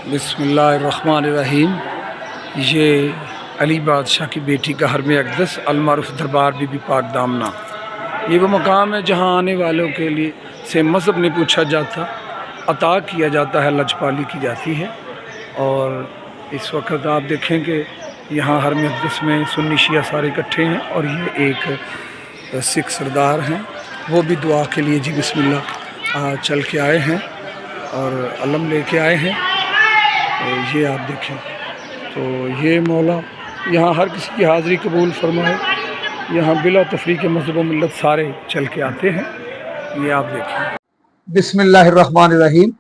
बिस्मिल्लाहिर्रहमानिर्रहीम। ये अली बादशाह की बेटी का हरम अक़दस अलमारूफ दरबार बीबी पाक दामना, ये वो मकाम है जहाँ आने वालों के लिए से मज़हब नहीं पूछा जाता, अता किया जाता है, लजपाली की जाती है। और इस वक्त आप देखें कि यहाँ हरम अक़दस में सुन्नी शिया सारे इकट्ठे हैं और ये एक सिख सरदार हैं, वो भी दुआ के लिए जी बिस्मिल्लाह चल के आए हैं और अलम लेके आए हैं। ये आप देखें तो ये मौला यहाँ हर किसी की हाज़िरी कबूल फरमाए। यहाँ बिला तफरीक मज़हब व मिल्लत सारे चल के आते हैं, ये आप देखें। बिस्मिल्लाहिर्रहमानिर्रहीम।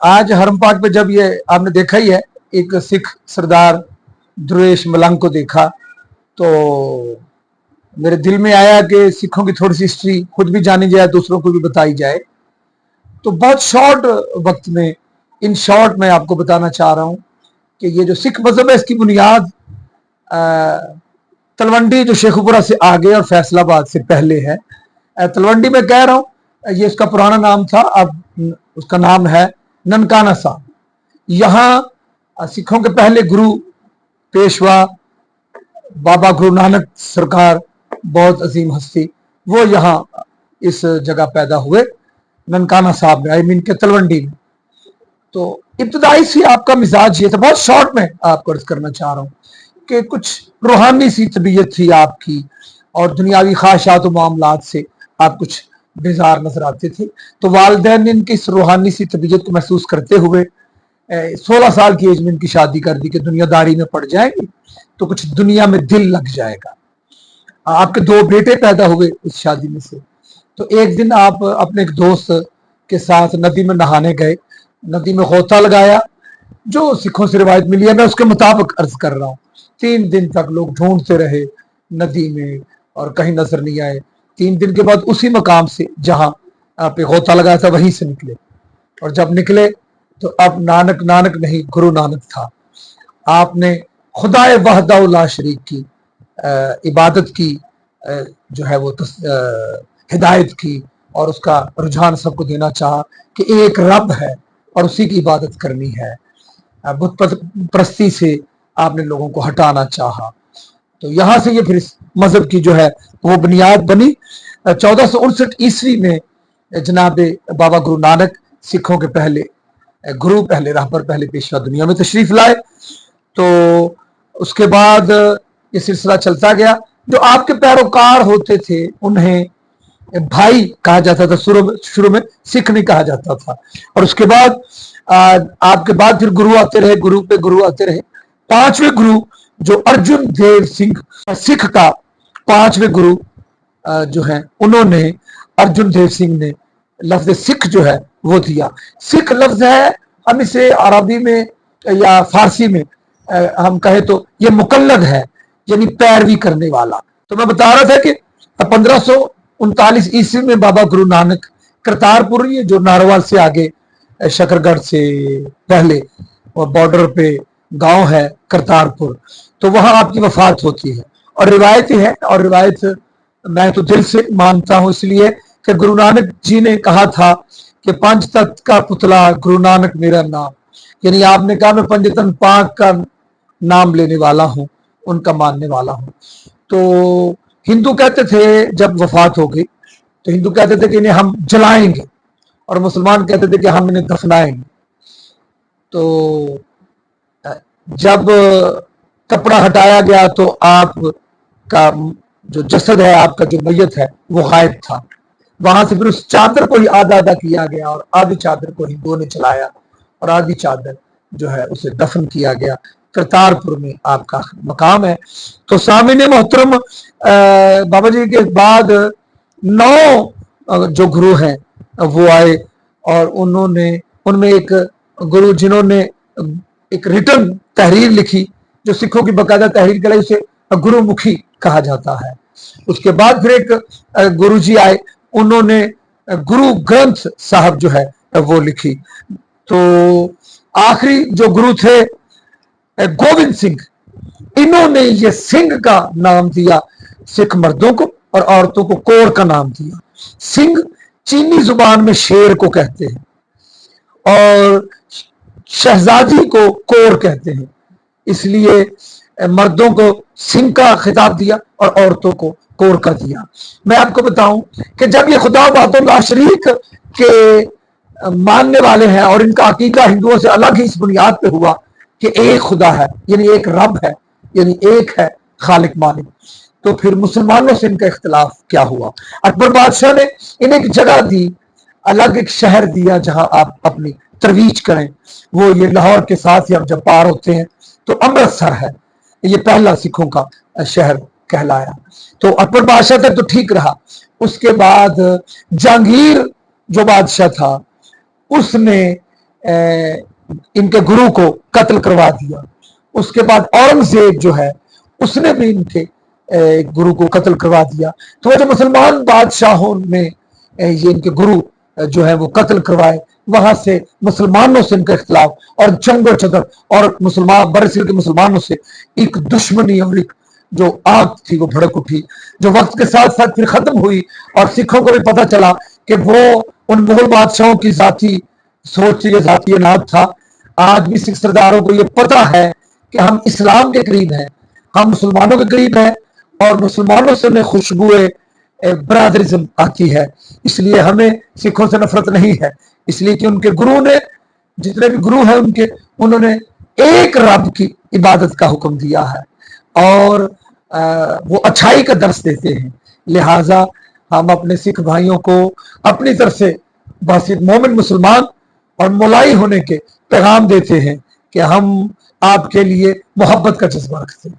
आज हरम पाक पे जब ये आपने देखा ही है, एक सिख सरदार दुरेश मलंग को देखा तो मेरे दिल में आया कि सिखों की थोड़ी सी हिस्ट्री खुद भी जानी जाए, दूसरों को भी बताई जाए। तो बहुत शॉर्ट वक्त में, इन शॉर्ट मैं आपको बताना चाह रहा हूँ कि ये जो सिख मजहब है इसकी बुनियाद तलवंडी जो शेखुपुरा से आगे और फैसलाबाद से पहले है। तलवंडी में कह रहा हूँ, ये उसका पुराना नाम था, अब उसका नाम है ननकाना साहब। यहाँ सिखों के पहले गुरु पेशवा बाबा गुरु नानक सरकार, बहुत अजीम हस्ती, वो यहाँ इस जगह पैदा हुए, ननकाना साहब में, आई मीन के तलवंडी में। तो इब्तदाई से आपका मिजाज ये था, बहुत शॉर्ट में आपको अर्ज करना चाह रहा हूँ कि कुछ रूहानी सी तबीयत थी आपकी और दुनियावी ख्वाहिशात और मामलात से आप कुछ बेजार नजर आते थे। तो वालिदैन ने इनकी इस रूहानी सी तबीयत को महसूस करते हुए 16 साल की एज में इनकी शादी कर दी कि दुनियादारी में पड़ जाएगी तो कुछ दुनिया में दिल लग जाएगा। आपके 2 बेटे पैदा हुए इस शादी में से। तो एक दिन आप अपने एक दोस्त के साथ नदी में नहाने गए, नदी में गोता लगाया, जो सिखों से रिवायत मिली है, मैं उसके मुताबिक अर्ज कर रहा हूँ। 3 दिन तक लोग ढूंढते रहे नदी में और कहीं नजर नहीं आए। 3 दिन के बाद उसी मकाम से जहां आप गोता लगाया था वहीं से निकले, और जब निकले तो अब नानक नानक नहीं गुरु नानक था। आपने खुदाए वहदा ला शरीक की इबादत की, जो है वो हिदायत की, और उसका रुझान सबको देना चाहा कि एक रब है और उसी की इबादत करनी है। बुत परस्ती से आपने लोगों को हटाना चाहा। तो यहाँ से ये फिर इस मजहब की जो है वो बुनियाद बनी। 1459 ईस्वी में जनाब बाबा गुरु नानक सिखों के पहले गुरु, पहले राहबर, पहले पेशवा दुनिया में तशरीफ लाए। तो उसके बाद ये सिलसिला चलता गया। जो आपके पैरोकार होते थे उन्हें भाई कहा जाता था, शुरू में सिख नहीं कहा जाता था, और उसके बाद आपके बाद फिर गुरु आते रहे, गुरु पे गुरु आते रहे। 5वें गुरु जो अर्जुन देव सिंह, सिख का 5वें गुरु जो है, उन्होंने अर्जुन देव सिंह ने लफ्ज सिख जो है वो दिया। सिख लफ्ज है, हम इसे अरबी में या फारसी में हम कहे तो ये मुकल्लद है, यानी पैरवी करने वाला। तो मैं बता रहा था कि 1539 ईस्वी में बाबा गुरु नानक करतारपुर, ये जो नारोवाल से आगे शकरगढ़ से पहले बॉर्डर पे गांव है करतारपुर, तो वहां आपकी वफात होती है। और रिवायत है, और रिवायत मैं तो दिल से मानता हूं, इसलिए कि गुरु नानक जी ने कहा था कि 5 तत्व का पुतला गुरु नानक मेरा नाम, यानी आपने कहा मैं पंजतन पाक का नाम लेने वाला हूं, उनका मानने वाला हूं। तो हिंदू कहते थे जब वफात हो गई तो हिंदू कहते थे कि इन्हें हम जलाएंगे, और मुसलमान कहते थे कि हम इन्हें दफनाएंगे। तो जब कपड़ा हटाया गया तो आपका जो जसद है, आपका जो मैयत है, वो गायब था। वहां से फिर उस चादर को ही आधा आधा किया गया, और आधी चादर को हिंदुओं ने चलाया और आधी चादर जो है उसे दफन किया गया। करतारपुर में आपका मकाम है। तो सामने मोहतरम, बाबा जी के बाद 9 जो गुरु हैं वो आए, और उनमें एक गुरु जिन्होंने एक रिटर्न तहरीर लिखी, जो सिखों की बाकायदा तहरीर कहलाई, उसे गुरुमुखी कहा जाता है। उसके बाद फिर एक गुरु जी आए, उन्होंने गुरु ग्रंथ साहब जो है वो लिखी। तो आखिरी जो गुरु थे गोविंद सिंह, इन्होंने ये सिंह का नाम दिया सिख मर्दों को, और औरतों को कौर का नाम दिया। सिंह चीनी जुबान में शेर को कहते हैं, और शहजादी को कोर कहते हैं, इसलिए मर्दों को सिंह का खिताब दिया और औरतों को कोर का दिया। मैं आपको बताऊं कि जब ये खुदा वाहदुल्लाह शरीक के मानने वाले हैं और इनका अकीदा हिंदुओं से अलग ही इस बुनियाद पे हुआ कि एक खुदा है, यानी एक रब है, यानी एक है खालिक मालिक, तो फिर मुसलमानों से इनका इख्तिलाफ क्या हुआ। अकबर बादशाह ने इन्हें एक जगह दी, अलग एक शहर दिया जहां आप अपनी तरवीज करें। वो ये लाहौर के साथ ही आप जब पार होते हैं तो अमृतसर है, ये पहला सिखों का शहर कहलाया। तो अकबर बादशाह तक तो ठीक रहा। उसके बाद जहांगीर जो बादशाह था उसने इनके गुरु को कत्ल करवा दिया। उसके बाद औरंगजेब जो है उसने भी इनके गुरु को कत्ल करवा दिया। तो वो जो मुसलमान बादशाहों ने ये इनके गुरु जो है वो कत्ल करवाए, वहां से मुसलमानों से इनका इख्तिलाफ और जंगो चदर और मुसलमान बरसिल के मुसलमानों से एक दुश्मनी और एक जो आग थी वो भड़क उठी, जो वक्त के साथ साथ फिर खत्म हुई। और सिखों को भी पता चला कि वो उन मुगल बादशाहों की जाती सोच, ये जाती अनाद था। आज भी सिख सरदारों को ये पता है कि हम इस्लाम के करीब हैं, हम मुसलमानों के करीब हैं और मुसलमानों से उन्हें खुशबुए बरादरिज्म आती है। इसलिए हमें सिखों से नफरत नहीं है, इसलिए कि उनके गुरु ने, जितने भी गुरु हैं उनके, उन्होंने एक रब की इबादत का हुक्म दिया है और वो अच्छाई का दर्स देते हैं। लिहाजा हम अपने सिख भाइयों को अपनी तरफ से बस एक मोमिन मुसलमान और मुलाई होने के पैगाम देते हैं कि हम आपके लिए मोहब्बत का जज्बा रखते हैं।